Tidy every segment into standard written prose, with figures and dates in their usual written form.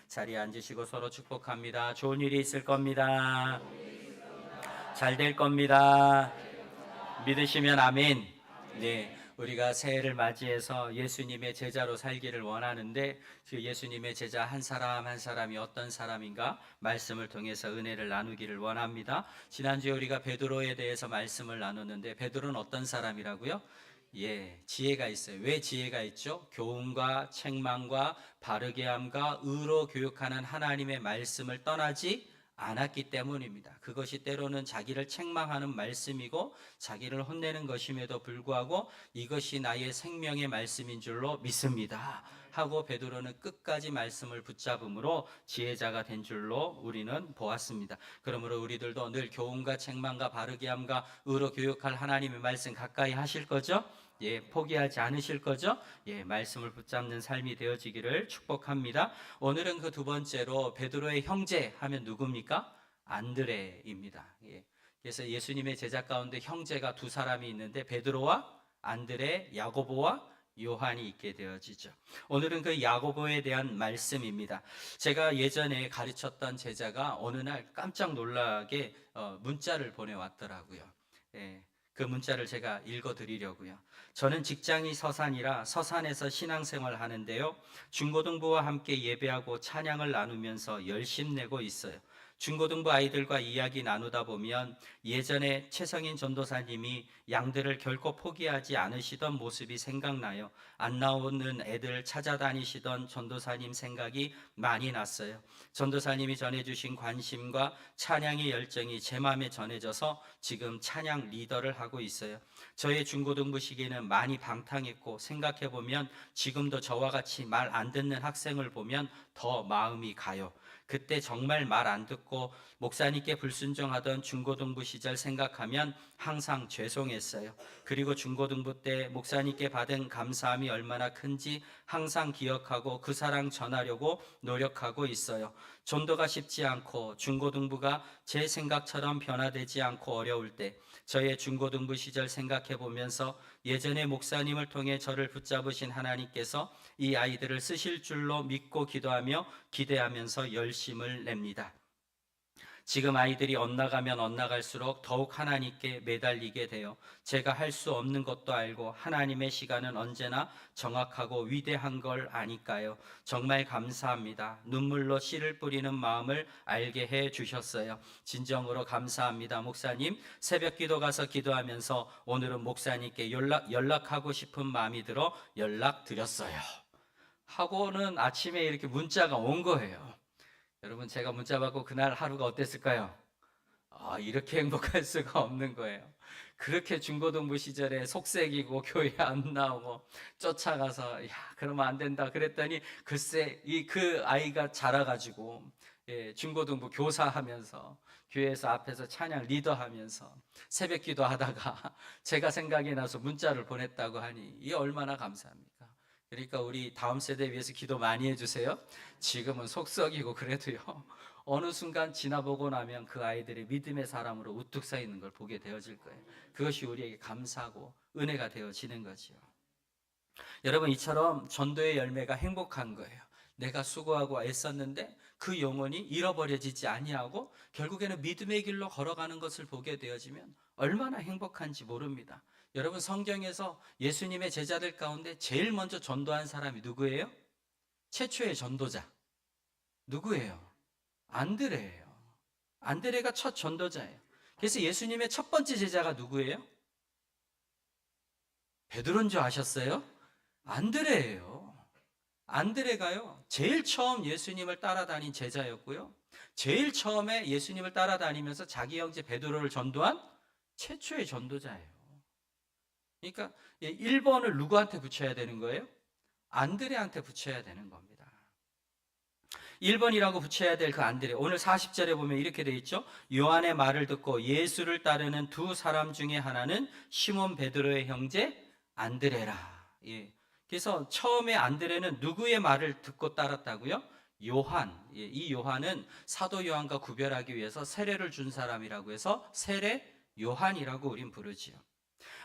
자리에 앉으시고 서로 축복합니다. 좋은 일이 있을 겁니다. 잘 될 겁니다. 믿으시면 아멘. 네, 우리가 새해를 맞이해서 예수님의 제자로 살기를 원하는데 그 예수님의 제자 한 사람 한 사람이 어떤 사람인가 말씀을 통해서 은혜를 나누기를 원합니다. 지난주에 우리가 베드로에 대해서 말씀을 나눴는데 베드로는 어떤 사람이라고요? 예, 지혜가 있어요. 왜 지혜가 있죠? 교훈과 책망과 바르게 함과 의로 교육하는 하나님의 말씀을 떠나지 않았기 때문입니다. 그것이 때로는 자기를 책망하는 말씀이고 자기를 혼내는 것임에도 불구하고 이것이 나의 생명의 말씀인 줄로 믿습니다 하고 베드로는 끝까지 말씀을 붙잡음으로 지혜자가 된 줄로 우리는 보았습니다. 그러므로 우리들도 늘 교훈과 책망과 바르게 함과 의로 교육할 하나님의 말씀 가까이 하실 거죠? 예, 포기하지 않으실 거죠? 예, 말씀을 붙잡는 삶이 되어지기를 축복합니다. 오늘은 그 두 번째로 베드로의 형제 하면 누굽니까? 안드레입니다. 예, 그래서 예수님의 제자 가운데 형제가 두 사람이 있는데 베드로와 안드레, 야고보와 요한이 있게 되어지죠. 오늘은 그 야고보에 대한 말씀입니다. 제가 예전에 가르쳤던 제자가 어느 날 깜짝 놀라게 문자를 보내왔더라고요. 예, 그 문자를 제가 읽어드리려고요. 저는 직장이 서산이라 서산에서 신앙생활 하는데요. 중고등부와 함께 예배하고 찬양을 나누면서 열심 내고 있어요. 중고등부 아이들과 이야기 나누다 보면 예전에 최성인 전도사님이 양들을 결코 포기하지 않으시던 모습이 생각나요. 안 나오는 애들 찾아다니시던 전도사님 생각이 많이 났어요. 전도사님이 전해주신 관심과 찬양의 열정이 제 마음에 전해져서 지금 찬양 리더를 하고 있어요. 저의 중고등부 시기는 많이 방탕했고 생각해보면 지금도 저와 같이 말 안 듣는 학생을 보면 더 마음이 가요. 그때 정말 말 안 듣고 목사님께 불순종하던 중고등부 시절 생각하면 항상 죄송했어요. 그리고 중고등부 때 목사님께 받은 감사함이 얼마나 큰지 항상 기억하고 그 사랑 전하려고 노력하고 있어요. 전도가 쉽지 않고 중고등부가 제 생각처럼 변화되지 않고 어려울 때 저의 중고등부 시절 생각해 보면서 예전에 목사님을 통해 저를 붙잡으신 하나님께서 이 아이들을 쓰실 줄로 믿고 기도하며 기대하면서 열심을 냅니다. 지금 아이들이 엇나가면 엇나갈수록 더욱 하나님께 매달리게 돼요. 제가 할 수 없는 것도 알고 하나님의 시간은 언제나 정확하고 위대한 걸 아니까요. 정말 감사합니다. 눈물로 씨를 뿌리는 마음을 알게 해 주셨어요. 진정으로 감사합니다. 목사님, 새벽 기도 가서 기도하면서 오늘은 목사님께 연락하고 싶은 마음이 들어 연락드렸어요. 하고는 아침에 이렇게 문자가 온 거예요. 여러분, 제가 문자 받고 그날 하루가 어땠을까요? 이렇게 행복할 수가 없는 거예요. 그렇게 중고등부 시절에 속색이고 교회 안 나오고 쫓아가서 그러면 안 된다 그랬더니 글쎄 그 아이가 자라가지고 중고등부 교사하면서 교회에서 앞에서 찬양 리더하면서 새벽 기도하다가 제가 생각이 나서 문자를 보냈다고 하니 이 얼마나 감사합니까? 그러니까 우리 다음 세대 위해서 기도 많이 해주세요. 지금은 속썩이고 그래도요, 어느 순간 지나보고 나면 그 아이들이 믿음의 사람으로 우뚝 서 있는 걸 보게 되어질 거예요. 그것이 우리에게 감사하고 은혜가 되어지는 거지요. 여러분, 이처럼 전도의 열매가 행복한 거예요. 내가 수고하고 애썼는데 그 영혼이 잃어버려지지 아니하고 결국에는 믿음의 길로 걸어가는 것을 보게 되어지면 얼마나 행복한지 모릅니다. 여러분, 성경에서 예수님의 제자들 가운데 제일 먼저 전도한 사람이 누구예요? 최초의 전도자 누구예요? 안드레예요. 안드레가 첫 전도자예요. 그래서 예수님의 첫 번째 제자가 누구예요? 베드로인 줄 아셨어요? 안드레예요. 안드레가요, 제일 처음 예수님을 따라다닌 제자였고요, 제일 처음에 예수님을 따라다니면서 자기 형제 베드로를 전도한 최초의 전도자예요. 그러니까 1번을 누구한테 붙여야 되는 거예요? 안드레한테 붙여야 되는 겁니다. 1번이라고 붙여야 될 그 안드레, 오늘 40절에 보면 이렇게 되어 있죠. 요한의 말을 듣고 예수를 따르는 두 사람 중에 하나는 시몬 베드로의 형제 안드레라. 예. 그래서 처음에 안드레는 누구의 말을 듣고 따랐다고요? 요한. 예. 이 요한은 사도 요한과 구별하기 위해서 세례를 준 사람이라고 해서 세례 요한이라고 우린 부르지요.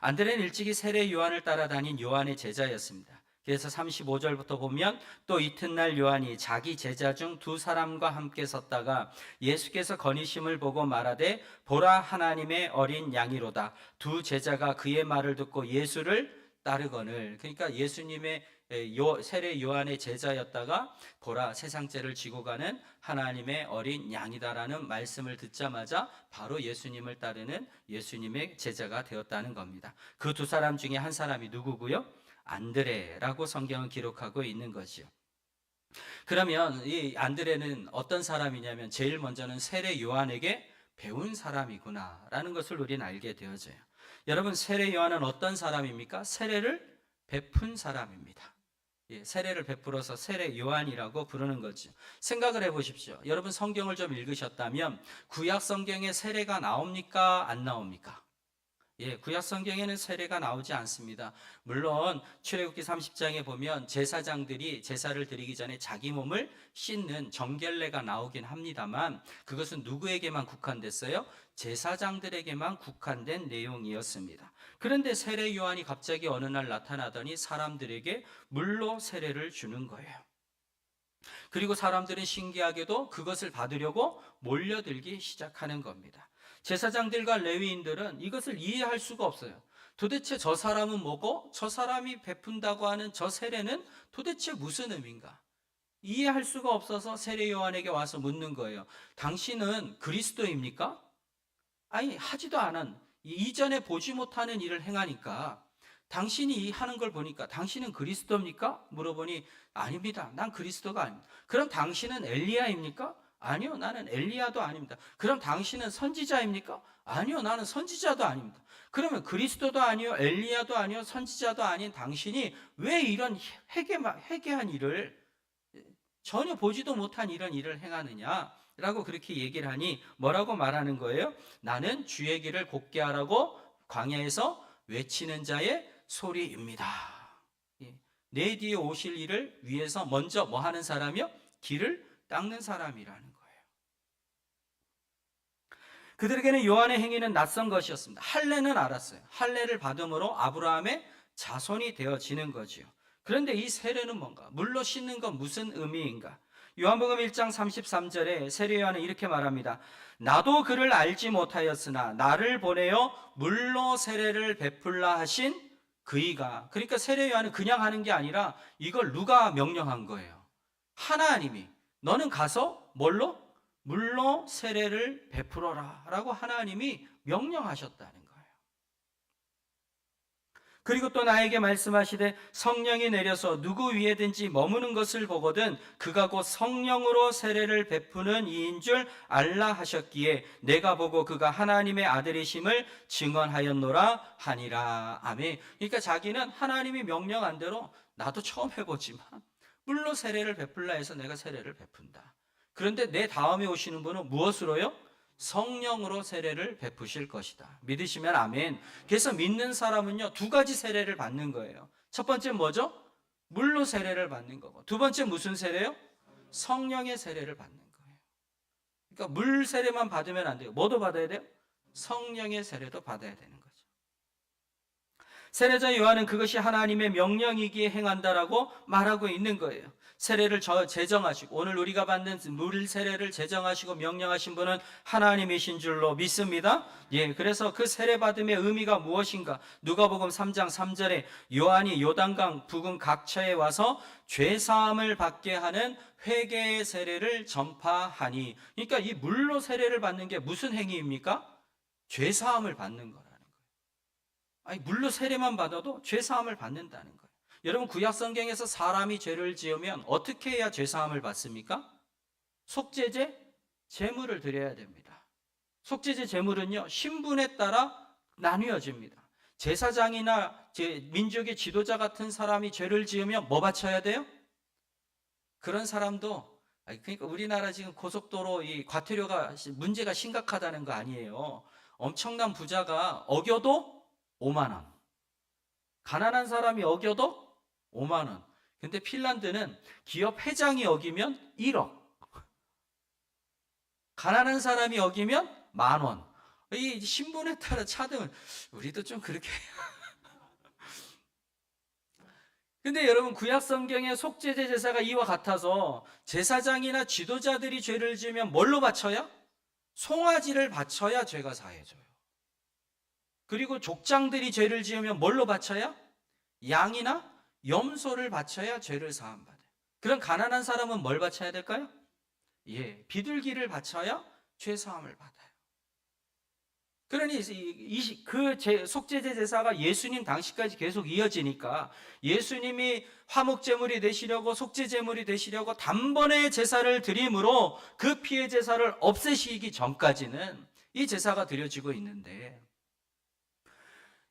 안드레는 일찍이 세례 요한을 따라다닌 요한의 제자였습니다. 그래서 35절부터 보면 또 이튿날 요한이 자기 제자 중 두 사람과 함께 섰다가 예수께서 거니심을 보고 말하되 보라 하나님의 어린 양이로다. 두 제자가 그의 말을 듣고 예수를 따르거늘. 그러니까 예수님의 세례 요한의 제자였다가 보라 세상 죄를 지고 가는 하나님의 어린 양이다라는 말씀을 듣자마자 바로 예수님을 따르는 예수님의 제자가 되었다는 겁니다. 그 두 사람 중에 한 사람이 누구고요? 안드레라고 성경은 기록하고 있는 거죠. 그러면 이 안드레는 어떤 사람이냐면 제일 먼저는 세례 요한에게 배운 사람이구나라는 것을 우리는 알게 되어져요. 여러분, 세례 요한은 어떤 사람입니까? 세례를 베푼 사람입니다. 세례를 베풀어서 세례 요한이라고 부르는 거죠. 생각을 해보십시오. 여러분, 성경을 좀 읽으셨다면 구약 성경에 세례가 나옵니까? 안 나옵니까? 구약 성경에는 세례가 나오지 않습니다. 물론 출애굽기 30장에 보면 제사장들이 제사를 드리기 전에 자기 몸을 씻는 정결례가 나오긴 합니다만 그것은 누구에게만 국한됐어요? 제사장들에게만 국한된 내용이었습니다. 그런데 세례 요한이 갑자기 어느 날 나타나더니 사람들에게 물로 세례를 주는 거예요. 그리고 사람들은 신기하게도 그것을 받으려고 몰려들기 시작하는 겁니다. 제사장들과 레위인들은 이것을 이해할 수가 없어요. 도대체 저 사람은 뭐고 저 사람이 베푼다고 하는 저 세례는 도대체 무슨 의미인가? 이해할 수가 없어서 세례 요한에게 와서 묻는 거예요. 당신은 그리스도입니까? 아니, 하지도 않은, 이전에 보지 못하는 일을 행하니까 당신이 하는 걸 보니까 당신은 그리스도입니까? 물어보니 아닙니다. 난 그리스도가 아닙니다. 그럼 당신은 엘리야입니까? 아니요, 나는 엘리야도 아닙니다. 그럼 당신은 선지자입니까? 아니요, 나는 선지자도 아닙니다. 그러면 그리스도도 아니요, 엘리야도 아니요, 선지자도 아닌 당신이 왜 이런 회개한 일을, 전혀 보지도 못한 이런 일을 행하느냐라고 그렇게 얘기를 하니 뭐라고 말하는 거예요? 나는 주의 길을 곧게 하라고 광야에서 외치는 자의 소리입니다. 내 뒤에 오실 이를 위해서 먼저 뭐 하는 사람이요? 길을 닦는 사람이라는 거예요. 그들에게는 요한의 행위는 낯선 것이었습니다. 할례는 알았어요. 할례를 받음으로 아브라함의 자손이 되어지는 거지요. 그런데 이 세례는 뭔가? 물로 씻는 건 무슨 의미인가? 요한복음 1장 33절에 세례 요한은 이렇게 말합니다. 나도 그를 알지 못하였으나 나를 보내어 물로 세례를 베풀라 하신 그이가. 그러니까 세례 요한은 그냥 하는 게 아니라 이걸 누가 명령한 거예요? 하나님이. 너는 가서 뭘로? 물로 세례를 베풀어라 라고 하나님이 명령하셨다는 거예요. 그리고 또 나에게 말씀하시되 성령이 내려서 누구 위에든지 머무는 것을 보거든 그가 곧 성령으로 세례를 베푸는 이인 줄 알라 하셨기에 내가 보고 그가 하나님의 아들이심을 증언하였노라 하니라. 아멘. 그러니까 자기는 하나님이 명령한 대로 나도 처음 해보지만 물로 세례를 베풀라 해서 내가 세례를 베푼다. 그런데 내 다음에 오시는 분은 무엇으로요? 성령으로 세례를 베푸실 것이다. 믿으시면 아멘. 그래서 믿는 사람은요, 두 가지 세례를 받는 거예요. 첫 번째 뭐죠? 물로 세례를 받는 거고, 두 번째 무슨 세례요? 성령의 세례를 받는 거예요. 그러니까 물 세례만 받으면 안 돼요. 뭐도 받아야 돼요? 성령의 세례도 받아야 되는 거죠. 세례자 요한은 그것이 하나님의 명령이기에 행한다라고 말하고 있는 거예요. 세례를 제정하시고 오늘 우리가 받는 물 세례를 제정하시고 명령하신 분은 하나님이신 줄로 믿습니다. 그래서 그 세례 받음의 의미가 무엇인가? 누가복음 3장 3절에 요한이 요단강 부근 각처에 와서 죄 사함을 받게 하는 회개의 세례를 전파하니. 그러니까 이 물로 세례를 받는 게 무슨 행위입니까? 죄 사함을 받는 거라는 거예요. 아니, 물로 세례만 받아도 죄 사함을 받는다는 거예요. 여러분, 구약 성경에서 사람이 죄를 지으면 어떻게 해야 죄 사함을 받습니까? 속죄제, 제물을 드려야 됩니다. 속죄제 제물은요, 신분에 따라 나뉘어집니다. 제사장이나 민족의 지도자 같은 사람이 죄를 지으면 뭐 바쳐야 돼요? 그런 사람도, 그러니까 우리나라 지금 고속도로 이 과태료가 문제가 심각하다는 거 아니에요. 엄청난 부자가 어겨도 5만 원. 가난한 사람이 어겨도 5만 원. 근데 핀란드는 기업 회장이 어기면 1억. 가난한 사람이 어기면 10,000원. 이 신분에 따라 차등을, 우리도 좀 그렇게 근데 여러분 구약 성경의 속죄제 제사가 이와 같아서 제사장이나 지도자들이 죄를 지으면 뭘로 바쳐요? 송아지를 바쳐야 죄가 사해져요. 그리고 족장들이 죄를 지으면 뭘로 바쳐야? 양이나 염소를 바쳐야 죄를 사함받아요. 그럼 가난한 사람은 뭘 바쳐야 될까요? 예, 비둘기를 바쳐야 죄 사함을 받아요. 그러니 그 속죄제 제사가 예수님 당시까지 계속 이어지니까 예수님이 화목제물이 되시려고 속죄제물이 되시려고 단번에 제사를 드림으로 그 피해 제사를 없애시기 전까지는 이 제사가 드려지고 있는데,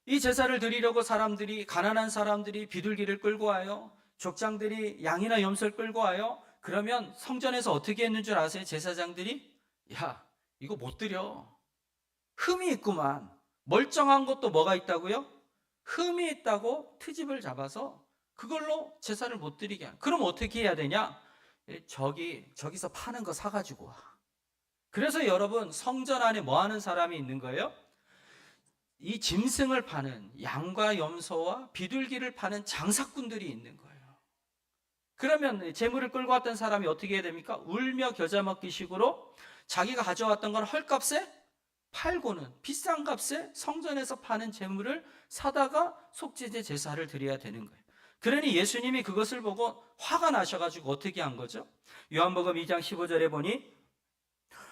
이 제사를 드리려고 사람들이, 가난한 사람들이 비둘기를 끌고 와요. 족장들이 양이나 염소를 끌고 와요. 그러면 성전에서 어떻게 했는 줄 아세요? 제사장들이 야, 이거 못 드려. 흠이 있구만. 멀쩡한 것도 뭐가 있다고요? 흠이 있다고 트집을 잡아서 그걸로 제사를 못 드리게 하는. 그럼 어떻게 해야 되냐? 저기서 파는 거 사가지고 와. 그래서 여러분 성전 안에 뭐 하는 사람이 있는 거예요? 이 짐승을 파는, 양과 염소와 비둘기를 파는 장사꾼들이 있는 거예요. 그러면 재물을 끌고 왔던 사람이 어떻게 해야 됩니까? 울며 겨자 먹기 식으로 자기가 가져왔던 걸 헐값에 팔고는, 비싼 값에 성전에서 파는 재물을 사다가 속죄제 제사를 드려야 되는 거예요. 그러니 예수님이 그것을 보고 화가 나셔가지고 어떻게 한 거죠? 요한복음 2장 15절에 보니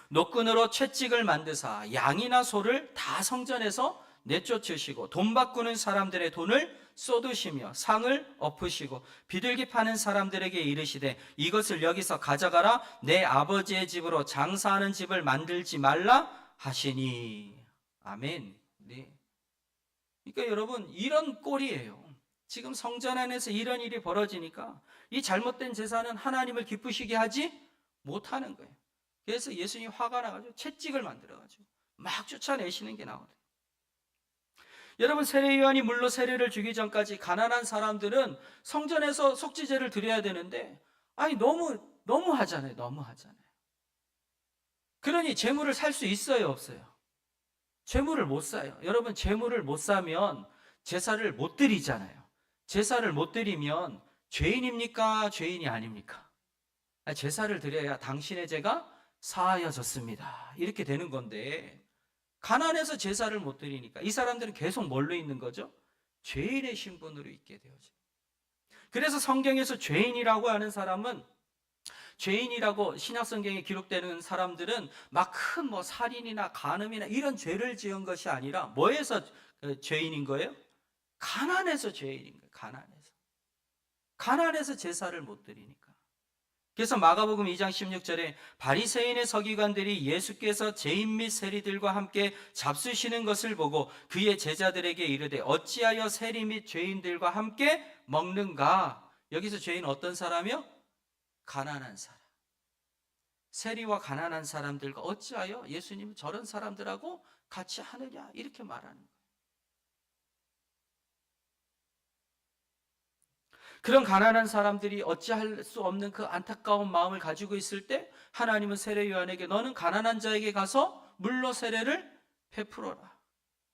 노끈으로 채찍을 만드사 양이나 소를 다 성전에서 내쫓으시고 돈 바꾸는 사람들의 돈을 쏟으시며 상을 엎으시고 비둘기 파는 사람들에게 이르시되 이것을 여기서 가져가라. 내 아버지의 집으로 장사하는 집을 만들지 말라 하시니. 아멘. 네. 그러니까 여러분 이런 꼴이에요. 지금 성전 안에서 이런 일이 벌어지니까 이 잘못된 제사는 하나님을 기쁘시게 하지 못하는 거예요. 그래서 예수님이 화가 나가지고 채찍을 만들어가지고 막 쫓아내시는 게 나오거든요. 여러분 세례 요한이 물로 세례를 주기 전까지 가난한 사람들은 성전에서 속죄제를 드려야 되는데 아니 너무 하잖아요. 그러니 재물을 살 수 있어요, 없어요? 재물을 못 사요. 여러분 재물을 못 사면 제사를 못 드리잖아요. 제사를 못 드리면 죄인입니까? 죄인이 아닙니까? 제사를 드려야 당신의 죄가 사하여졌습니다. 이렇게 되는 건데 가난해서 제사를 못 드리니까 이 사람들은 계속 뭘로 있는 거죠? 죄인의 신분으로 있게 되어져요. 그래서 성경에서 죄인이라고 하는 사람은, 죄인이라고 신약성경에 기록되는 사람들은 막 큰 뭐 살인이나 간음이나 이런 죄를 지은 것이 아니라 뭐에서 죄인인 거예요? 가난해서 죄인인 거예요. 가난해서 제사를 못 드리니까. 그래서 마가복음 2장 16절에 바리새인의 서기관들이 예수께서 죄인 및 세리들과 함께 잡수시는 것을 보고 그의 제자들에게 이르되 어찌하여 세리 및 죄인들과 함께 먹는가? 여기서 죄인 어떤 사람이요? 가난한 사람. 세리와 가난한 사람들과 어찌하여 예수님은 저런 사람들하고 같이 하느냐? 이렇게 말하는 거예요. 그런 가난한 사람들이 어찌할 수 없는 그 안타까운 마음을 가지고 있을 때 하나님은 세례 요한에게 너는 가난한 자에게 가서 물로 세례를 베풀어라.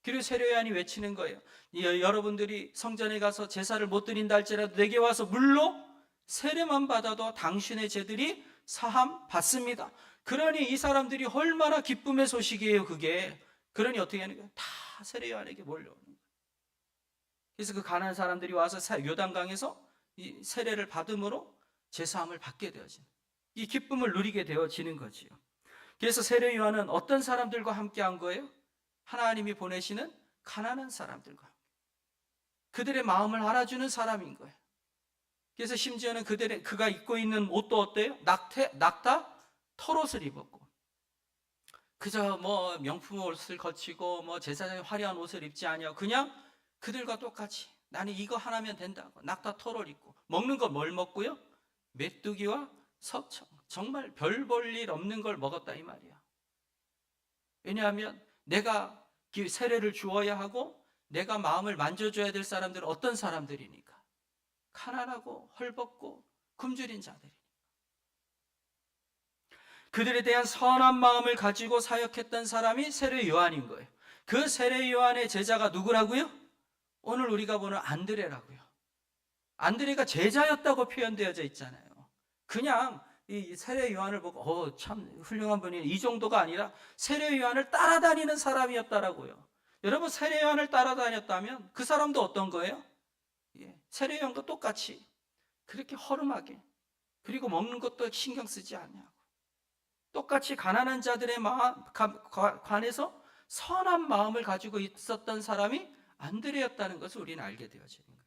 그리고 세례 요한이 외치는 거예요. 여러분들이 성전에 가서 제사를 못 드린다 할지라도 내게 와서 물로 세례만 받아도 당신의 죄들이 사함 받습니다. 그러니 이 사람들이 얼마나 기쁨의 소식이에요, 그게. 그러니 어떻게 하는 거예요? 다 세례 요한에게 몰려오는 거예요. 그래서 그 가난한 사람들이 와서 요단강에서 이 세례를 받음으로 제사함을 받게 되어지는, 이 기쁨을 누리게 되어지는 거지요. 그래서 세례 요한은 어떤 사람들과 함께 한 거예요? 하나님이 보내시는 가난한 사람들과, 그들의 마음을 알아주는 사람인 거예요. 그래서 심지어는 그가 입고 있는 옷도 어때요? 낙타 털옷을 입었고, 그저 뭐 명품 옷을 거치고 뭐 제사장의 화려한 옷을 입지 아니하고 그냥 그들과 똑같이 나는 이거 하나면 된다고 낙타 털옷 입고, 먹는 거 뭘 먹고요? 메뚜기와 석청, 정말 별 볼 일 없는 걸 먹었다 이 말이야. 왜냐하면 내가 세례를 주어야 하고 내가 마음을 만져줘야 될 사람들은 어떤 사람들이니까? 가난하고 헐벗고 굶주린 자들이니까. 그들에 대한 선한 마음을 가지고 사역했던 사람이 세례 요한인 거예요. 그 세례 요한의 제자가 누구라고요? 오늘 우리가 보는 안드레라고요. 안드레가 제자였다고 표현되어져 있잖아요. 그냥 이 세례 요한을 보고 참 훌륭한 분이 이 정도가 아니라 세례 요한을 따라다니는 사람이었다라고요. 여러분, 세례 요한을 따라다녔다면 그 사람도 어떤 거예요? 세례 요한과 똑같이 그렇게 허름하게, 그리고 먹는 것도 신경 쓰지 않냐고, 똑같이 가난한 자들의 관해서 선한 마음을 가지고 있었던 사람이 안드레였다는 것을 우리는 알게 되어지는 거예요.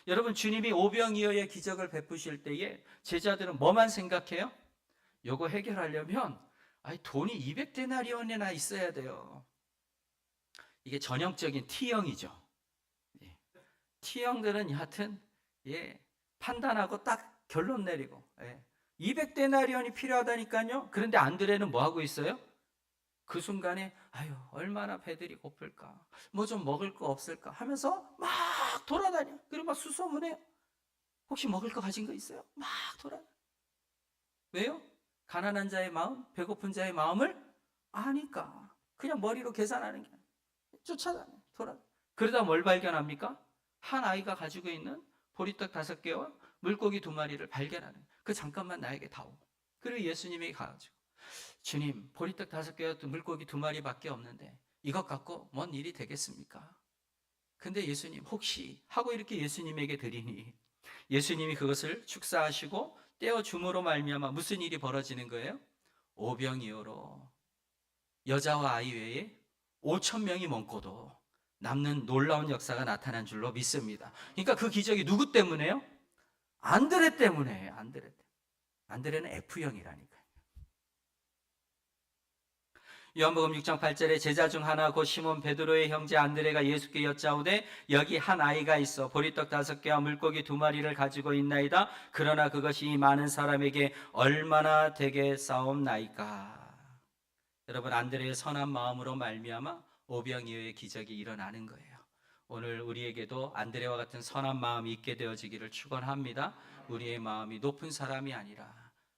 여러분, 주님이 오병이어의 기적을 베푸실 때에 제자들은 뭐만 생각해요? 요거 해결하려면 돈이 200데나리온이나 있어야 돼요. 이게 전형적인 T형이죠. T형들은 여하튼 판단하고 딱 결론 내리고 200데나리온이 필요하다니까요. 그런데 안드레는 뭐 하고 있어요? 그 순간에 얼마나 배들이 고플까, 뭐 좀 먹을 거 없을까 하면서 막 돌아다녀. 그리고 막 수소문해요. 혹시 먹을 거 가진 거 있어요? 막 돌아다녀. 왜요? 가난한 자의 마음, 배고픈 자의 마음을 아니까. 그냥 머리로 계산하는 게 아니라 쫓아다녀, 돌아다녀. 그러다 뭘 발견합니까? 한 아이가 가지고 있는 보리떡 5개와 물고기 2마리를 발견하는, 그 잠깐만 나에게 다오. 그리고 예수님에게 가가지고, 주님, 보리떡 5개와 물고기 2마리밖에 없는데 이것 갖고 뭔 일이 되겠습니까? 근데 예수님, 혹시 하고 이렇게 예수님에게 드리니 예수님이 그것을 축사하시고 떼어 줌으로 말미암아 무슨 일이 벌어지는 거예요? 오병이어로 여자와 아이 외에 5,000명이 먹고도 남는 놀라운 역사가 나타난 줄로 믿습니다. 그러니까 그 기적이 누구 때문에요? 안드레 때문에. 안드레는 F형이라니까요. 요한복음 6장 8절에 제자 중 하나 곧 시몬 베드로의 형제 안드레가 예수께 여짜오되 여기 한 아이가 있어 보리떡 5개와 물고기 2마리를 가지고 있나이다. 그러나 그것이 이 많은 사람에게 얼마나 되겠사옵나이까. 여러분, 안드레의 선한 마음으로 말미암아 오병이어의 기적이 일어나는 거예요. 오늘 우리에게도 안드레와 같은 선한 마음이 있게 되어지기를 축원합니다. 우리의 마음이 높은 사람이 아니라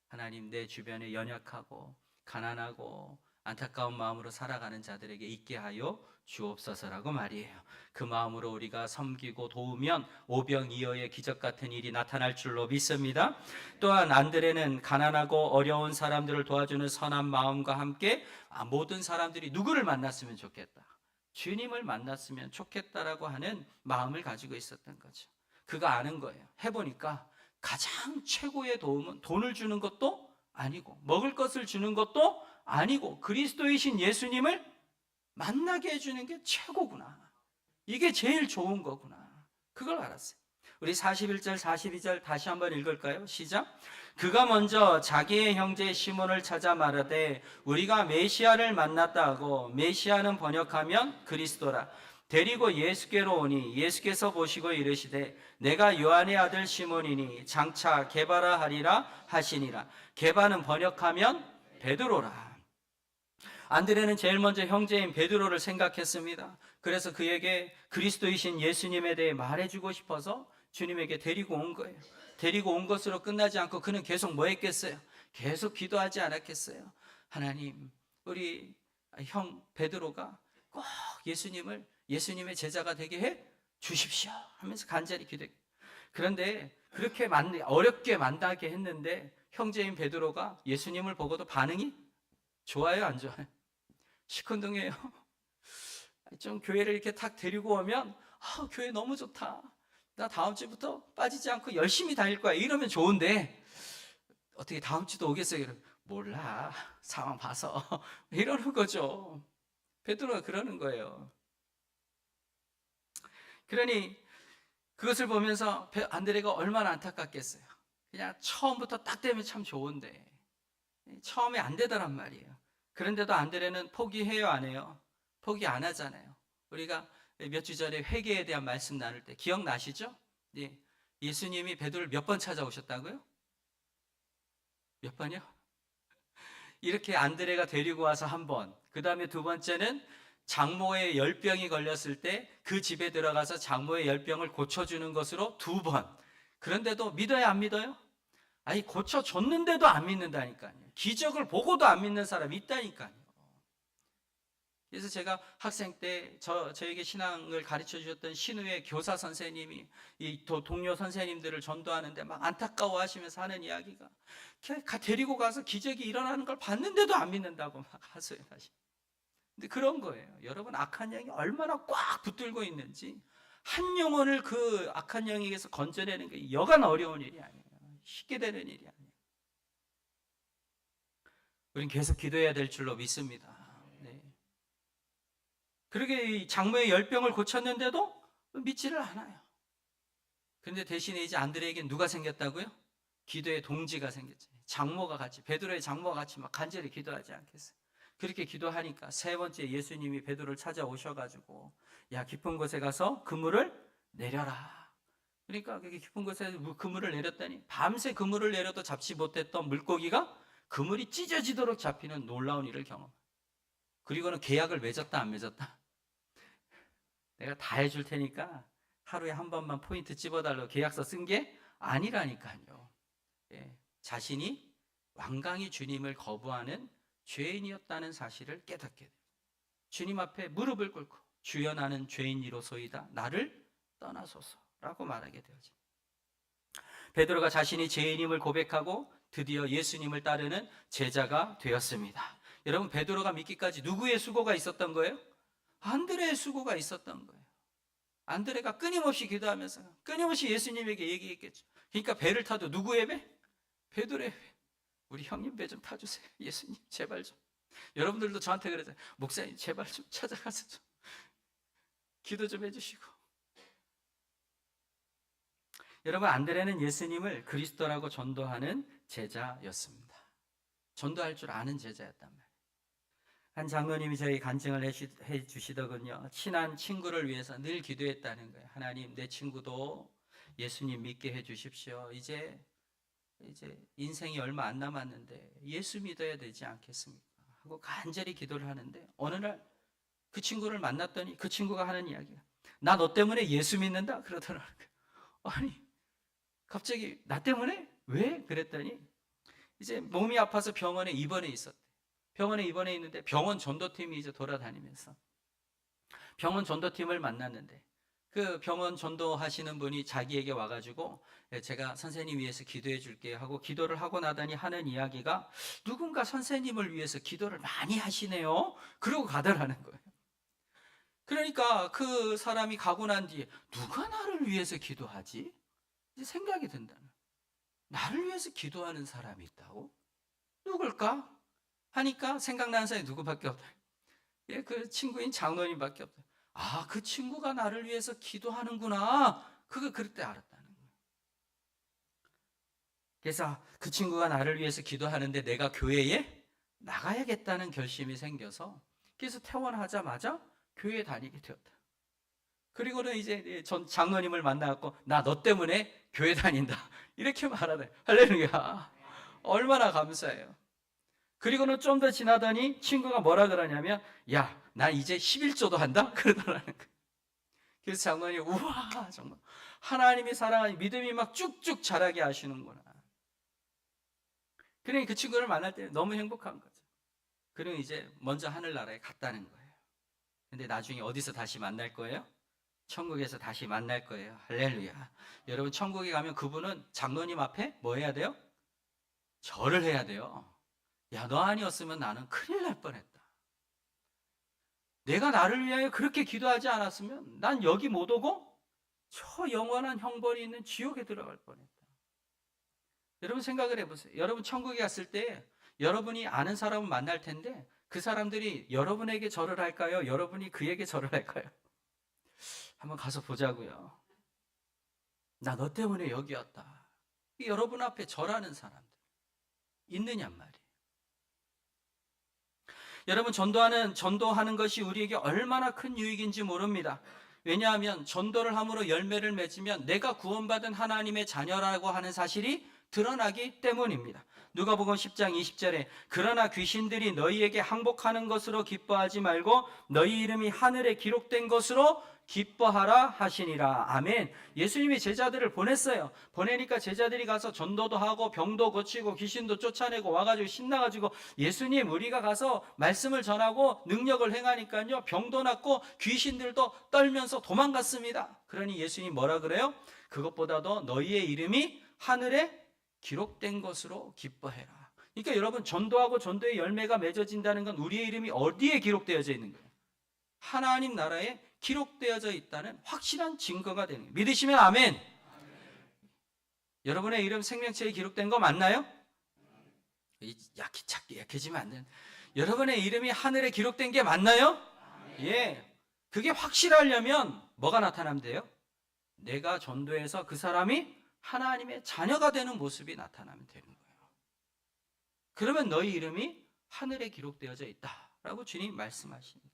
하나님, 내 주변에 연약하고 가난하고 안타까운 마음으로 살아가는 자들에게 있게 하여 주옵소서라고 말이에요. 그 마음으로 우리가 섬기고 도우면 오병이어의 기적 같은 일이 나타날 줄로 믿습니다. 또한 안드레는 가난하고 어려운 사람들을 도와주는 선한 마음과 함께 모든 사람들이 누구를 만났으면 좋겠다, 주님을 만났으면 좋겠다라고 하는 마음을 가지고 있었던 거죠. 그가 아는 거예요. 해보니까 가장 최고의 도움은 돈을 주는 것도 아니고 먹을 것을 주는 것도 아니고 그리스도이신 예수님을 만나게 해주는 게 최고구나. 이게 제일 좋은 거구나. 그걸 알았어요. 우리 41절 42절 다시 한번 읽을까요? 시작. 그가 먼저 자기의 형제 시몬을 찾아 말하되 우리가 메시아를 만났다 하고, 메시아는 번역하면 그리스도라, 데리고 예수께로 오니 예수께서 보시고 이르시되 내가 요한의 아들 시몬이니 장차 게바라 하리라 하시니라. 게바는 번역하면 베드로라. 안드레는 제일 먼저 형제인 베드로를 생각했습니다. 그래서 그에게 그리스도이신 예수님에 대해 말해주고 싶어서 주님에게 데리고 온 거예요. 데리고 온 것으로 끝나지 않고 그는 계속 뭐 했겠어요? 계속 기도하지 않았겠어요? 하나님, 우리 형 베드로가 꼭 예수님의 제자가 되게 해 주십시오 하면서 간절히 기도했어요. 그런데 그렇게 어렵게 만나게 했는데 형제인 베드로가 예수님을 보고도 반응이 좋아요, 안 좋아요? 시큰둥해요. 좀 교회를 이렇게 탁 데리고 오면 교회 너무 좋다, 나 다음 주부터 빠지지 않고 열심히 다닐 거야, 이러면 좋은데 어떻게 다음 주도 오겠어요? 이러면 몰라, 상황 봐서 이러는 거죠. 베드로가 그러는 거예요. 그러니 그것을 보면서 안드레가 얼마나 안타깝겠어요. 그냥 처음부터 딱 되면 참 좋은데 처음에 안 되더란 말이에요. 그런데도 안드레는 포기해요, 안 해요? 포기 안 하잖아요. 우리가 몇 주 전에 회개에 대한 말씀 나눌 때 기억나시죠? 예. 예수님이 베드로를 몇 번 찾아오셨다고요? 몇 번이요? 이렇게 안드레가 데리고 와서 한 번, 그 다음에 두 번째는 장모의 열병이 걸렸을 때 그 집에 들어가서 장모의 열병을 고쳐주는 것으로 2번. 그런데도 믿어요, 안 믿어요? 아니, 고쳐줬는데도 안 믿는다니까요. 기적을 보고도 안 믿는 사람이 있다니까요. 그래서 제가 학생 때 저에게 신앙을 가르쳐 주셨던 신우의 교사 선생님이 이 동료 선생님들을 전도하는데 막 안타까워하시면서 하는 이야기가, 데리고 가서 기적이 일어나는 걸 봤는데도 안 믿는다고 막 하소연하시. 근데 그런 거예요. 여러분, 악한 영이 얼마나 꽉 붙들고 있는지, 한 영혼을 그 악한 영에게서 건져내는 게 여간 어려운 일이 아니에요. 쉽게 되는 일이 아니에요. 우린 계속 기도해야 될 줄로 믿습니다. 네. 그러게 이 장모의 열병을 고쳤는데도 믿지를 않아요. 그런데 대신에 이제 안드레에게 누가 생겼다고요? 기도의 동지가 생겼죠. 장모가 같이, 베드로의 장모가 같이 막 간절히 기도하지 않겠어요? 그렇게 기도하니까 세 번째 예수님이 베드로를 찾아오셔가지고, 야, 깊은 곳에 가서 그물을 내려라. 그러니까 그게 깊은 곳에 그물을 내렸더니 밤새 그물을 내려도 잡지 못했던 물고기가 그물이 찢어지도록 잡히는 놀라운 일을 경험. 그리고는 계약을 맺었다 안 맺었다? 내가 다 해줄 테니까 하루에 한 번만 포인트 찝어달라고 계약서 쓴 게 아니라니까요. 예, 자신이 완강히 주님을 거부하는 죄인이었다는 사실을 깨닫게 돼요. 주님 앞에 무릎을 꿇고 주여 나는 죄인이로소이다, 나를 떠나소서라고 말하게 되어집니다. 베드로가 자신이 죄인임을 고백하고 드디어 예수님을 따르는 제자가 되었습니다. 여러분, 베드로가 믿기까지 누구의 수고가 있었던 거예요? 안드레의 수고가 있었던 거예요. 안드레가 끊임없이 기도하면서 끊임없이 예수님에게 얘기했겠죠. 그러니까 배를 타도 누구의 배? 베드로의 배. 우리 형님 배 좀 타주세요. 예수님 제발 좀. 여러분들도 저한테 그러잖아요. 목사님 제발 좀 찾아가서 좀 기도 좀 해주시고. 여러분, 안드레는 예수님을 그리스도라고 전도하는 제자였습니다. 전도할 줄 아는 제자였단 말이에요. 한 장로님이 저희 간증을 해주시더군요. 친한 친구를 위해서 늘 기도했다는 거예요. 하나님, 내 친구도 예수님 믿게 해주십시오. 이제 인생이 얼마 안 남았는데 예수 믿어야 되지 않겠습니까? 하고 간절히 기도를 하는데, 어느 날 그 친구를 만났더니 그 친구가 하는 이야기가, 나 너 때문에 예수 믿는다 그러더라고요. 아니, 갑자기 나 때문에? 왜? 그랬더니 이제 몸이 아파서 병원에 입원해 있었대. 병원에 입원해 있는데 병원 전도팀이 이제 돌아다니면서 병원 전도팀을 만났는데, 그 병원 전도하시는 분이 자기에게 와가지고 제가 선생님 위해서 기도해 줄게요 하고 기도를 하고 나더니 하는 이야기가, 누군가 선생님을 위해서 기도를 많이 하시네요. 그러고 가더라는 거예요. 그러니까 그 사람이 가고 난 뒤에 누가 나를 위해서 기도하지? 이제 생각이 든다는 거예요. 나를 위해서 기도하는 사람이 있다고? 누굴까? 하니까 생각나는 사람이 누구밖에 없다. 예, 그 친구인 장로님밖에 없다. 아, 그 친구가 나를 위해서 기도하는구나. 그때 알았다는 거예요. 그래서 그 친구가 나를 위해서 기도하는데 내가 교회에 나가야겠다는 결심이 생겨서, 그래서 퇴원하자마자 교회에 다니게 되었다. 그리고는 이제 전 장로님을 만나갖고 나 너 때문에 교회 다닌다 이렇게 말하네. 할렐루야. 얼마나 감사해요. 그리고는 좀 더 지나더니 친구가 뭐라 그러냐면, 야, 나 이제 11조도 한다? 그러더라는 거예요. 그래서 장로님, 우와, 정말 하나님이 사랑하니 믿음이 막 쭉쭉 자라게 하시는구나. 그러니 그 친구를 만날 때 너무 행복한 거죠. 그리고 이제 먼저 하늘나라에 갔다는 거예요. 근데 나중에 어디서 다시 만날 거예요? 천국에서 다시 만날 거예요. 할렐루야. 여러분, 천국에 가면 그분은 장로님 앞에 뭐 해야 돼요? 절을 해야 돼요. 야, 너 아니었으면 나는 큰일 날 뻔했다. 내가 나를 위하여 그렇게 기도하지 않았으면 난 여기 못 오고 저 영원한 형벌이 있는 지옥에 들어갈 뻔했다. 여러분 생각을 해보세요. 여러분 천국에 갔을 때 여러분이 아는 사람을 만날 텐데, 그 사람들이 여러분에게 절을 할까요? 여러분이 그에게 절을 할까요? 한번 가서 보자고요. 나 너 때문에 여기 왔다. 여러분 앞에 절하는 사람들 있느냔 말이에요. 여러분, 전도하는 것이 우리에게 얼마나 큰 유익인지 모릅니다. 왜냐하면 전도를 함으로 열매를 맺으면 내가 구원받은 하나님의 자녀라고 하는 사실이 드러나기 때문입니다. 누가복음 10장 20절에 그러나 귀신들이 너희에게 항복하는 것으로 기뻐하지 말고 너희 이름이 하늘에 기록된 것으로 기뻐하라 하시니라. 아멘. 예수님이 제자들을 보냈어요. 보내니까 제자들이 가서 전도도 하고 병도 고치고 귀신도 쫓아내고 와가지고 신나가지고 예수님 우리가 가서 말씀을 전하고 능력을 행하니까요 병도 낫고 귀신들도 떨면서 도망갔습니다. 그러니 예수님 뭐라 그래요? 그것보다도 너희의 이름이 하늘에 기록된 것으로 기뻐해라. 그러니까 여러분 전도하고 전도의 열매가 맺어진다는 건 우리의 이름이 어디에 기록되어져 있는 거예요? 하나님 나라에 기록되어져 있다는 확실한 증거가 되는 거예요. 믿으시면 아멘. 여러분의 이름 생명책에 기록된 거 맞나요? 약해지면 안 되는. 여러분의 이름이 하늘에 기록된 게 맞나요? 예. 그게 확실하려면 뭐가 나타나면 돼요? 내가 전도해서 그 사람이 하나님의 자녀가 되는 모습이 나타나면 되는 거예요. 그러면 너희 이름이 하늘에 기록되어져 있다라고 주님 말씀하십니다.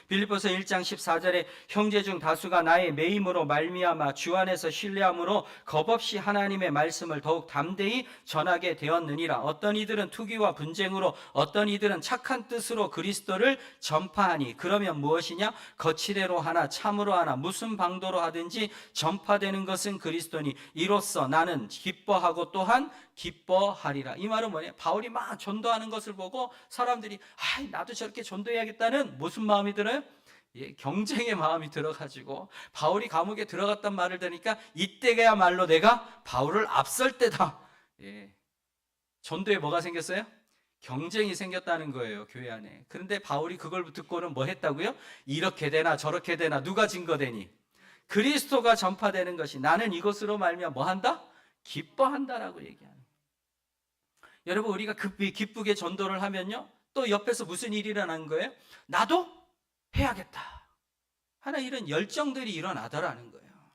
빌립보서 1장 14절에 형제 중 다수가 나의 매임으로 말미암아 주 안에서 신뢰함으로 겁없이 하나님의 말씀을 더욱 담대히 전하게 되었느니라. 어떤 이들은 투기와 분쟁으로 어떤 이들은 착한 뜻으로 그리스도를 전파하니 그러면 무엇이냐? 거칠애로 하나 참으로 하나 무슨 방도로 하든지 전파되는 것은 그리스도니 이로써 나는 기뻐하고 또한 기뻐하리라. 이 말은 뭐냐? 바울이 막 전도하는 것을 보고 사람들이 나도 저렇게 전도해야겠다는 무슨 마음이 들어요? 예, 경쟁의 마음이 들어가지고 바울이 감옥에 들어갔단 말을 들으니까 이때야말로 내가 바울을 앞설 때다. 예, 전도에 뭐가 생겼어요? 경쟁이 생겼다는 거예요, 교회 안에. 그런데 바울이 그걸 듣고는 뭐 했다고요? 이렇게 되나 저렇게 되나 누가 증거되니? 그리스도가 전파되는 것이 나는 이것으로 말미암아 뭐 한다? 기뻐한다라고 얘기하는. 여러분 우리가 기쁘게 전도를 하면요 또 옆에서 무슨 일이 일어나는 거예요? 나도 해야겠다 하는 이런 열정들이 일어나더라는 거예요.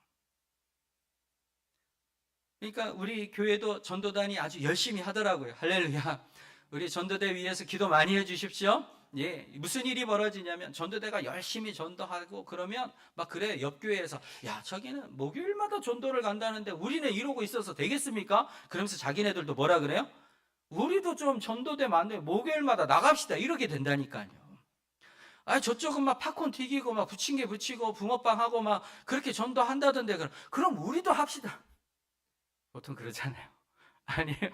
그러니까 우리 교회도 전도단이 아주 열심히 하더라고요. 할렐루야. 우리 전도대 위해서 기도 많이 해주십시오. 예, 무슨 일이 벌어지냐면 전도대가 열심히 전도하고 그러면 막 그래 옆 교회에서 야 저기는 목요일마다 전도를 간다는데 우리는 이러고 있어서 되겠습니까? 그러면서 자기네들도 뭐라 그래요? 우리도 좀 전도대 만들어 목요일마다 나갑시다 이렇게 된다니까요. 저쪽은 막 팝콘 튀기고 막 부침개 부치고 붕어빵 하고 막 그렇게 전도한다던데 그럼 우리도 합시다. 보통 그러잖아요. 아니에요?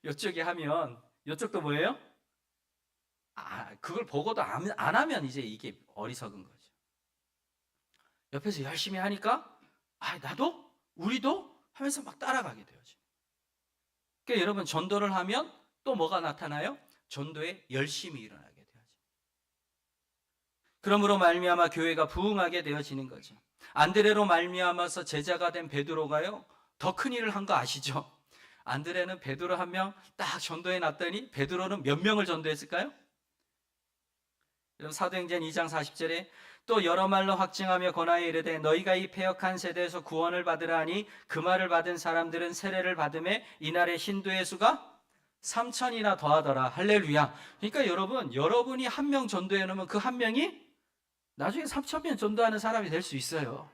이쪽이 하면 이쪽도 뭐예요? 그걸 보고도 안 하면 이제 이게 어리석은 거죠. 옆에서 열심히 하니까 나도 우리도 하면서 막 따라가게 되어져. 그러니까 여러분 전도를 하면 또 뭐가 나타나요? 전도에 열심히 일어나게 되어져. 그러므로 말미암아 교회가 부흥하게 되어지는 거죠. 안드레로 말미암아서 제자가 된 베드로가요 더 큰 일을 한 거 아시죠? 안드레는 베드로 한 명 딱 전도해 놨더니 베드로는 몇 명을 전도했을까요? 사도행전 2장 40절에 또 여러 말로 확증하며 권하여 이르되 너희가 이 패역한 세대에서 구원을 받으라 하니 그 말을 받은 사람들은 세례를 받음에 이날의 신도의 수가 3,000이나 더하더라. 할렐루야. 그러니까 여러분이 한 명 전도해 놓으면 그 한 명이 나중에 3,000명 전도하는 사람이 될 수 있어요.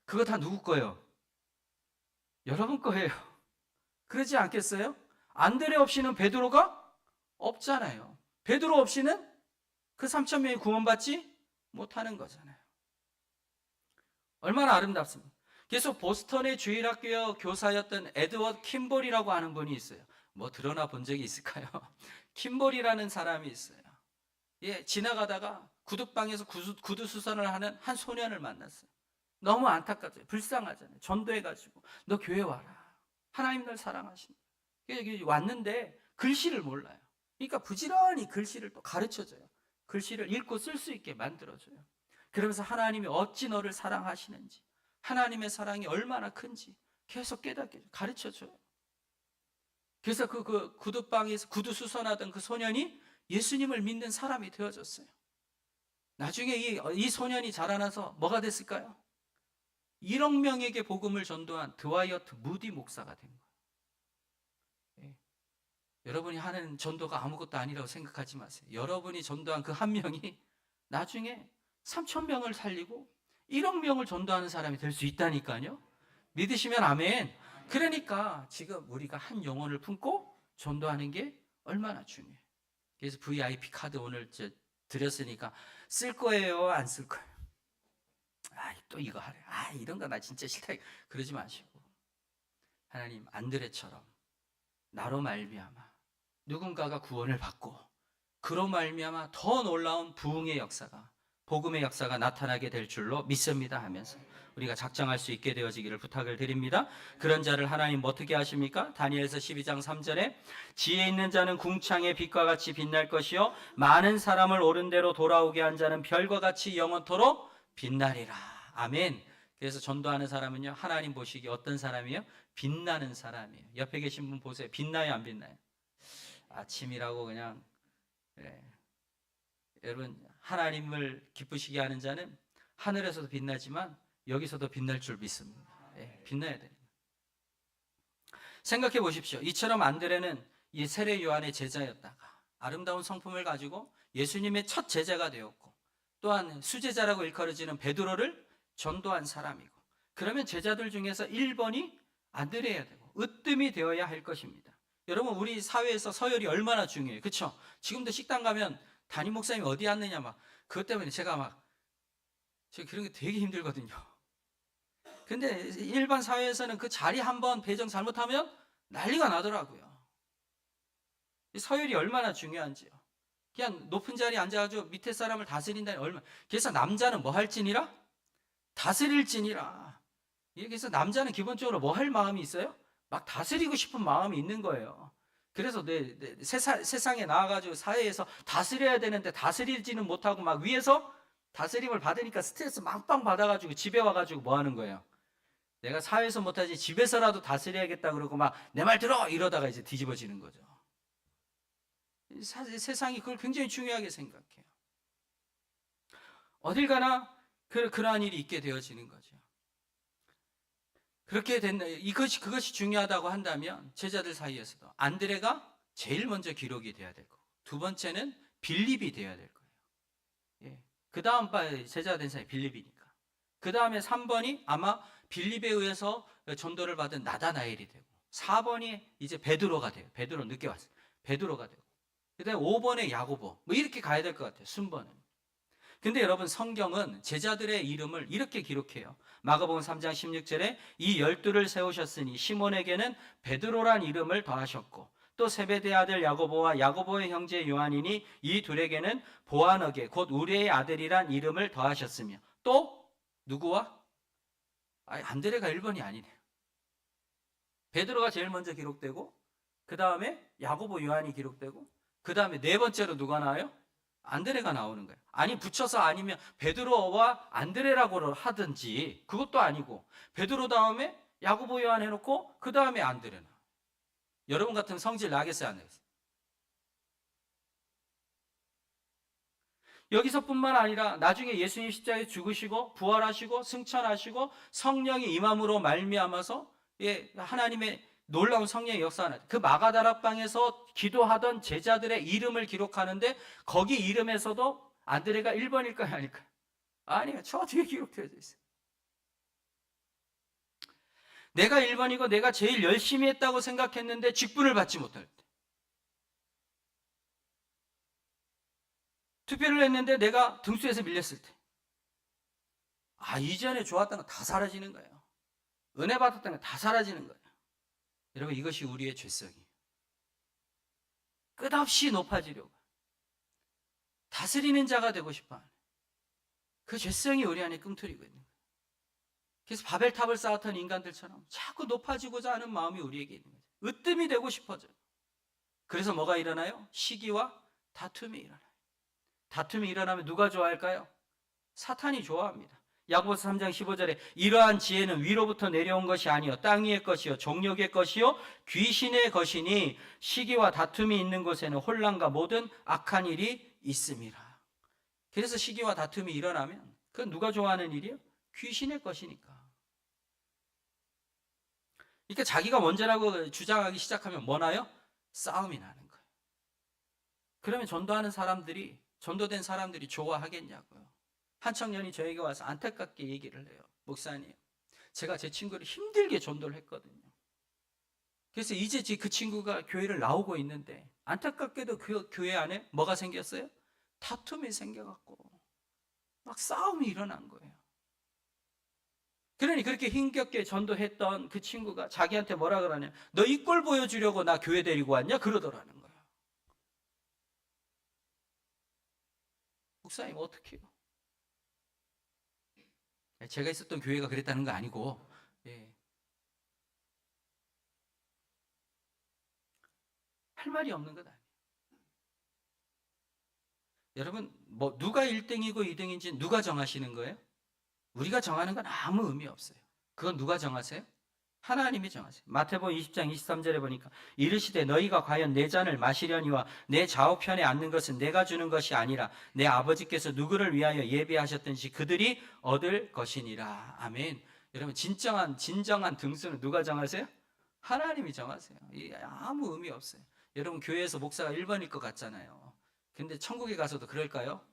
그거 다 누구 거예요? 여러분 거예요. 그러지 않겠어요? 안드레 없이는 베드로가 없잖아요. 베드로 없이는 그 3,000명이 구원받지 못하는 거잖아요. 얼마나 아름답습니까? 그래서 보스턴의 주일학교 교사였던 에드워드 킴볼이라고 하는 분이 있어요. 뭐 드러나 본 적이 있을까요? 킴볼이라는 사람이 있어요. 예, 지나가다가 구두방에서 구두 수선을 하는 한 소년을 만났어요. 너무 안타깝죠. 불쌍하잖아요. 전도해가지고 너 교회 와라. 하나님 널 사랑하신다. 여기 왔는데 글씨를 몰라요. 그러니까 부지런히 글씨를 또 가르쳐줘요. 글씨를 읽고 쓸 수 있게 만들어줘요. 그러면서 하나님이 어찌 너를 사랑하시는지 하나님의 사랑이 얼마나 큰지 계속 깨닫게 가르쳐줘요. 그래서 그 구두방에서 구두 수선하던 그 소년이 예수님을 믿는 사람이 되어졌어요. 나중에 이 소년이 자라나서 뭐가 됐을까요? 1억 명에게 복음을 전도한 드와이어트 무디 목사가 된 거예요. 예. 여러분이 하는 전도가 아무것도 아니라고 생각하지 마세요. 여러분이 전도한 그 한 명이 나중에 3,000명을 살리고 1억 명을 전도하는 사람이 될 수 있다니까요. 믿으시면 아멘. 그러니까 지금 우리가 한 영혼을 품고 전도하는 게 얼마나 중요해요. 그래서 VIP 카드 오늘 드렸으니까 쓸 거예요? 안 쓸 거예요? 또 이거 하래. 이런 거 나 진짜 싫다. 그러지 마시고 하나님, 안드레처럼 나로 말미암아 누군가가 구원을 받고 그로 말미암아 더 놀라운 부흥의 역사가, 복음의 역사가 나타나게 될 줄로 믿습니다 하면서 우리가 작정할 수 있게 되어지기를 부탁을 드립니다. 그런 자를 하나님 어떻게 하십니까? 다니엘서 12장 3절에 지혜 있는 자는 궁창의 빛과 같이 빛날 것이요 많은 사람을 옳은 대로 돌아오게 한 자는 별과 같이 영원토록 빛나리라. 아멘. 그래서 전도하는 사람은요, 하나님 보시기에 어떤 사람이에요? 빛나는 사람이에요. 옆에 계신 분 보세요. 빛나요, 안 빛나요? 아침이라고 그냥, 그래. 여러분, 하나님을 기쁘시게 하는 자는 하늘에서도 빛나지만 여기서도 빛날 줄 믿습니다. 빛나야 돼요. 생각해 보십시오. 이처럼 안드레는 이 세례 요한의 제자였다가 아름다운 성품을 가지고 예수님의 첫 제자가 되었고, 또한 수제자라고 일컬어지는 베드로를 전도한 사람이고, 그러면 제자들 중에서 1번이 안드레야 되고 으뜸이 되어야 할 것입니다. 여러분, 우리 사회에서 서열이 얼마나 중요해요. 그렇죠? 지금도 식당 가면 담임 목사님이 어디 앉느냐 그것 때문에 제가 그런 게 되게 힘들거든요. 근데 일반 사회에서는 그 자리 한번 배정 잘못하면 난리가 나더라고요. 서열이 얼마나 중요한지요. 그냥 높은 자리에 앉아가지고 밑에 사람을 다스린다니 얼마나. 그래서 남자는 뭐 할지니라? 다스릴지니라. 그래서 남자는 기본적으로 뭐 할 마음이 있어요? 막 다스리고 싶은 마음이 있는 거예요. 그래서 세상에 나와가지고 사회에서 다스려야 되는데 다스리지는 못하고 막 위에서 다스림을 받으니까 스트레스 빵빵 받아가지고 집에 와가지고 뭐 하는 거예요? 내가 사회에서 못하지 집에서라도 다스려야겠다 그러고 막 내 말 들어! 이러다가 이제 뒤집어지는 거죠. 세상이 그걸 굉장히 중요하게 생각해요. 어딜 가나 그러한 일이 있게 되어지는 거죠. 그렇게 그것이 중요하다고 한다면 제자들 사이에서도 안드레가 제일 먼저 기록이 돼야 될 거고, 두 번째는 빌립이 돼야 될 거예요. 그 다음 제자 된 사람이 빌립이니까. 그 다음에 3번이 아마 빌립에 의해서 전도를 받은 나다나엘이 되고, 4번이 이제 베드로가 돼요. 베드로 늦게 왔어요. 베드로가 되고, 그 다음에 5번에 야고보, 이렇게 가야 될 것 같아요. 순번은. 근데 여러분, 성경은 제자들의 이름을 이렇게 기록해요. 마가복음 3장 16절에 이 12를 세우셨으니 시몬에게는 베드로란 이름을 더하셨고, 또 세베대 아들 야고보와 야고보의 형제 요한이니 이 둘에게는 보아너게 곧 우리의 아들이란 이름을 더하셨으며, 또 누구와? 안드레가 1번이 아니네요. 베드로가 제일 먼저 기록되고, 그 다음에 야고보 요한이 기록되고, 그 다음에 네 번째로 누가 나와요? 안드레가 나오는 거예요. 아니, 붙여서 아니면 베드로와 안드레라고 하든지, 그것도 아니고 베드로 다음에 야고보 요한 해놓고 그 다음에 안드레 나와요. 여러분 같으면 성질 나겠어요, 안 나겠어요? 여기서뿐만 아니라 나중에 예수님 십자가에 죽으시고 부활하시고 승천하시고 성령이 임함으로 말미암아서 하나님의 놀라운 성령의 역사가 그 마가다락방에서 기도하던 제자들의 이름을 기록하는데, 거기 이름에서도 안드레가 1번일까요, 아닐까요? 아니요, 저 뒤에 기록되어 있어요. 내가 1번이고 내가 제일 열심히 했다고 생각했는데 직분을 받지 못할 때, 투표를 했는데 내가 등수에서 밀렸을 때, 이전에 좋았던 거 다 사라지는 거예요. 은혜 받았던 거 다 사라지는 거예요. 여러분, 이것이 우리의 죄성이에요. 끝없이 높아지려고 다스리는 자가 되고 싶어하는 그 죄성이 우리 안에 꿈틀이고 있는 거예요. 그래서 바벨탑을 쌓았던 인간들처럼 자꾸 높아지고자 하는 마음이 우리에게 있는 거죠. 으뜸이 되고 싶어져요. 그래서 뭐가 일어나요? 시기와 다툼이 일어나요. 다툼이 일어나면 누가 좋아할까요? 사탄이 좋아합니다. 야고보서 3장 15절에 이러한 지혜는 위로부터 내려온 것이 아니요 땅 위의 것이요 정욕의 것이요 귀신의 것이니 시기와 다툼이 있는 곳에는 혼란과 모든 악한 일이 있음이라. 그래서 시기와 다툼이 일어나면 그건 누가 좋아하는 일이에요? 귀신의 것이니까. 그러니까 자기가 먼저라고 주장하기 시작하면 뭐나요? 싸움이 나는 거예요. 그러면 전도된 사람들이 좋아하겠냐고요. 한 청년이 저에게 와서 안타깝게 얘기를 해요. 목사님, 제가 제 친구를 힘들게 전도를 했거든요. 그래서 이제 그 친구가 교회를 나오고 있는데 안타깝게도 그 교회 안에 뭐가 생겼어요? 다툼이 생겨갖고 막 싸움이 일어난 거예요. 그러니 그렇게 힘겹게 전도했던 그 친구가 자기한테 뭐라 그러냐, 너 이 꼴 보여주려고 나 교회 데리고 왔냐 그러더라는 거야. 목사님 어떻게 해요? 제가 있었던 교회가 그랬다는 거 아니고, 예. 할 말이 없는 것 아니에요. 여러분, 뭐 누가 1등이고 2등인지 누가 정하시는 거예요? 우리가 정하는 건 아무 의미 없어요. 그건 누가 정하세요? 하나님이 정하세요. 마태복음 20장 23절에 보니까 이르시되 너희가 과연 내 잔을 마시려니와 내 좌우편에 앉는 것은 내가 주는 것이 아니라 내 아버지께서 누구를 위하여 예비하셨든지 그들이 얻을 것이니라. 아멘. 여러분, 진정한 등수는 누가 정하세요? 하나님이 정하세요. 아무 의미 없어요. 여러분, 교회에서 목사가 1번일 것 같잖아요. 근데 천국에 가서도 그럴까요?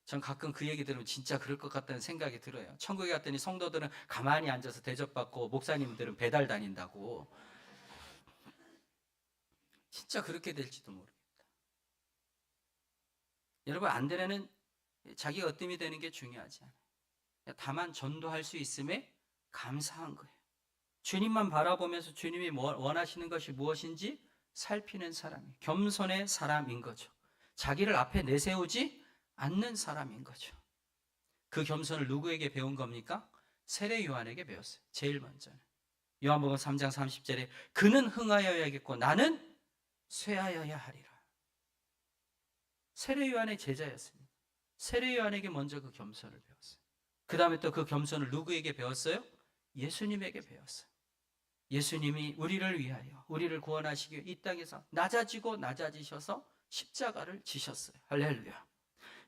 전 가끔 그 얘기 들으면 진짜 그럴 것 같다는 생각이 들어요. 천국에 갔더니 성도들은 가만히 앉아서 대접받고 목사님들은 배달 다닌다고. 진짜 그렇게 될지도 모르겠다. 여러분, 안드레는 자기가 으뜸이 되는 게 중요하지 않아요. 다만 전도할 수 있음에 감사한 거예요. 주님만 바라보면서 주님이 원하시는 것이 무엇인지 살피는 사람이, 겸손의 사람인 거죠. 자기를 앞에 내세우지 않는 사람인 거죠. 그 겸손을 누구에게 배운 겁니까? 세례 요한에게 배웠어요. 제일 먼저는. 요한복음 3장 30절에 그는 흥하여야겠고 나는 쇠하여야 하리라. 세례 요한의 제자였습니다. 세례 요한에게 먼저 그 겸손을 배웠어요. 그 다음에 또 그 겸손을 누구에게 배웠어요? 예수님에게 배웠어요. 예수님이 우리를 위하여, 우리를 구원하시기 위해 이 땅에서 낮아지고 낮아지셔서 십자가를 지셨어요. 할렐루야.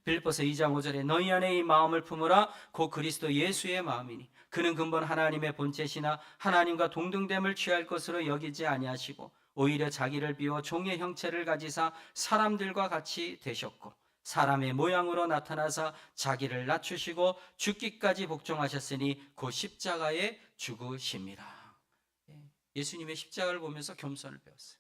빌립보서 2장 5절에 너희 안에 이 마음을 품으라 곧 그리스도 예수의 마음이니 그는 근본 하나님의 본체시나 하나님과 동등됨을 취할 것으로 여기지 아니하시고 오히려 자기를 비워 종의 형체를 가지사 사람들과 같이 되셨고 사람의 모양으로 나타나사 자기를 낮추시고 죽기까지 복종하셨으니 곧 십자가에 죽으심이라. 예수님의 십자가를 보면서 겸손을 배웠어요.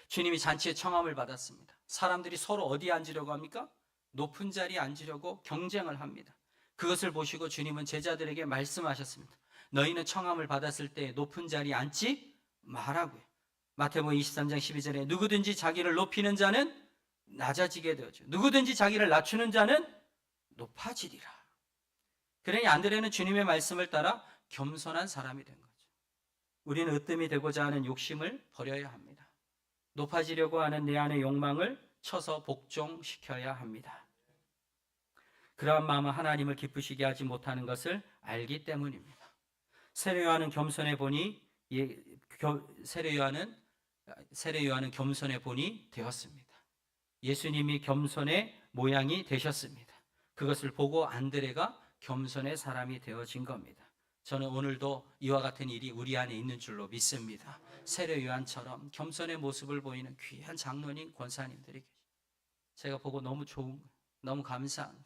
주님이 잔치에 청함을 받았습니다. 사람들이 서로 어디에 앉으려고 합니까? 높은 자리에 앉으려고 경쟁을 합니다. 그것을 보시고 주님은 제자들에게 말씀하셨습니다. 너희는 청함을 받았을 때 높은 자리에 앉지 말라고요. 마태복음 23장 12절에 누구든지 자기를 높이는 자는 낮아지게 되었죠. 누구든지 자기를 낮추는 자는 높아지리라. 그러니 안드레는 주님의 말씀을 따라 겸손한 사람이 된 거죠. 우리는 으뜸이 되고자 하는 욕심을 버려야 합니다. 높아지려고 하는 내 안의 욕망을 쳐서 복종시켜야 합니다. 그러한 마음은 하나님을 기쁘시게 하지 못하는 것을 알기 때문입니다. 세례 요한은 겸손해 보니 세례 요한은 겸손해 보니 되었습니다. 예수님이 겸손의 모양이 되셨습니다. 그것을 보고 안드레가 겸손의 사람이 되어진 겁니다. 저는 오늘도 이와 같은 일이 우리 안에 있는 줄로 믿습니다. 세례 요한처럼 겸손의 모습을 보이는 귀한 장로님, 권사님들이 계십니다. 제가 보고 너무 좋은, 너무 감사한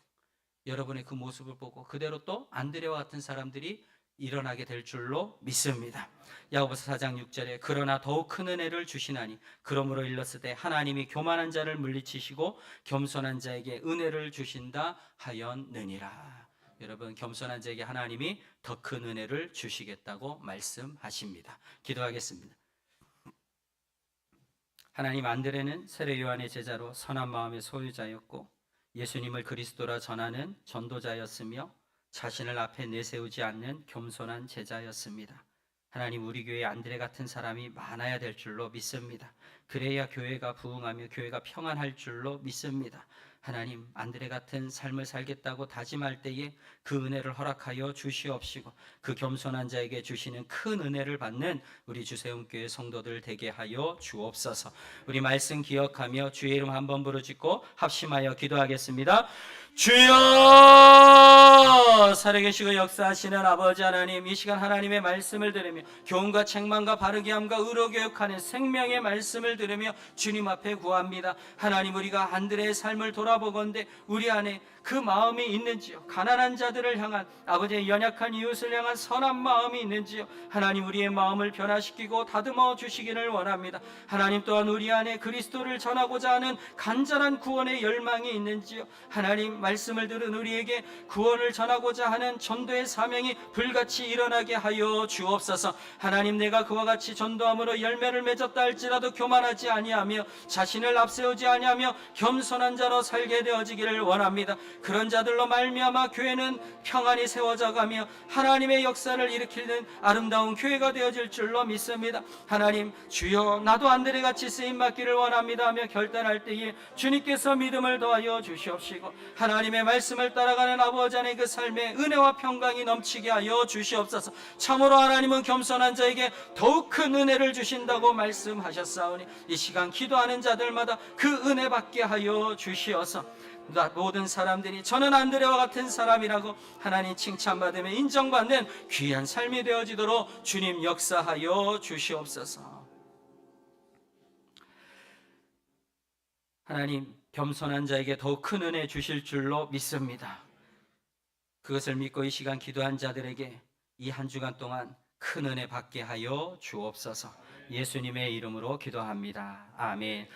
여러분의 그 모습을 보고 그대로 또 안드레와 같은 사람들이 일어나게 될 줄로 믿습니다. 야고보서 4장 6절에 그러나 더욱 큰 은혜를 주시나니 그러므로 일렀으되 하나님이 교만한 자를 물리치시고 겸손한 자에게 은혜를 주신다 하였느니라. 여러분, 겸손한 자에게 하나님이 더 큰 은혜를 주시겠다고 말씀하십니다. 기도하겠습니다. 하나님, 안드레는 세례 요한의 제자로 선한 마음의 소유자였고 예수님을 그리스도라 전하는 전도자였으며 자신을 앞에 내세우지 않는 겸손한 제자였습니다. 하나님, 우리 교회에 안드레 같은 사람이 많아야 될 줄로 믿습니다. 그래야 교회가 부흥하며 교회가 평안할 줄로 믿습니다. 하나님, 안드레 같은 삶을 살겠다고 다짐할 때에 그 은혜를 허락하여 주시옵시고 그 겸손한 자에게 주시는 큰 은혜를 받는 우리 주세움교회 성도들 되게 하여 주옵소서. 우리 말씀 기억하며 주의 이름 한번 부르짖고 합심하여 기도하겠습니다. 주여, 살아계시고 역사하시는 아버지 하나님, 이 시간 하나님의 말씀을 들으며 교훈과 책망과 바르게 함과 의로 교육하는 생명의 말씀을 말씀을 들으며 주님 앞에 구합니다. 하나님, 우리가 한들의 삶을 돌아보건대 우리 안에 그 마음이 있는지요? 가난한 자들을 향한, 아버지의 연약한 이웃을 향한 선한 마음이 있는지요? 하나님, 우리의 마음을 변화시키고 다듬어 주시기를 원합니다. 하나님, 또한 우리 안에 그리스도를 전하고자 하는 간절한 구원의 열망이 있는지요? 하나님, 말씀을 들은 우리에게 구원을 전하고자 하는 전도의 사명이 불같이 일어나게 하여 주옵소서. 하나님, 내가 그와 같이 전도함으로 열매를 맺었다 할지라도 교만하지 아니하며 자신을 앞세우지 아니하며 겸손한 자로 살게 되어지기를 원합니다. 그런 자들로 말미암아 교회는 평안히 세워져 가며 하나님의 역사를 일으키는 아름다운 교회가 되어질 줄로 믿습니다. 하나님, 주여 나도 안드레같이 쓰임받기를 원합니다 하며 결단할 때에 주님께서 믿음을 더하여 주시옵시고, 하나님의 말씀을 따라가는 아버지 안의 그 삶에 은혜와 평강이 넘치게 하여 주시옵소서. 참으로 하나님은 겸손한 자에게 더욱 큰 은혜를 주신다고 말씀하셨사오니 이 시간 기도하는 자들마다 그 은혜 받게 하여 주시어서 모든 사람들이 저는 안드레와 같은 사람이라고 하나님 칭찬받으며 인정받는 귀한 삶이 되어지도록 주님 역사하여 주시옵소서. 하나님, 겸손한 자에게 더욱 큰 은혜 주실 줄로 믿습니다. 그것을 믿고 이 시간 기도한 자들에게 이 한 주간 동안 큰 은혜 받게 하여 주옵소서. 예수님의 이름으로 기도합니다. 아멘.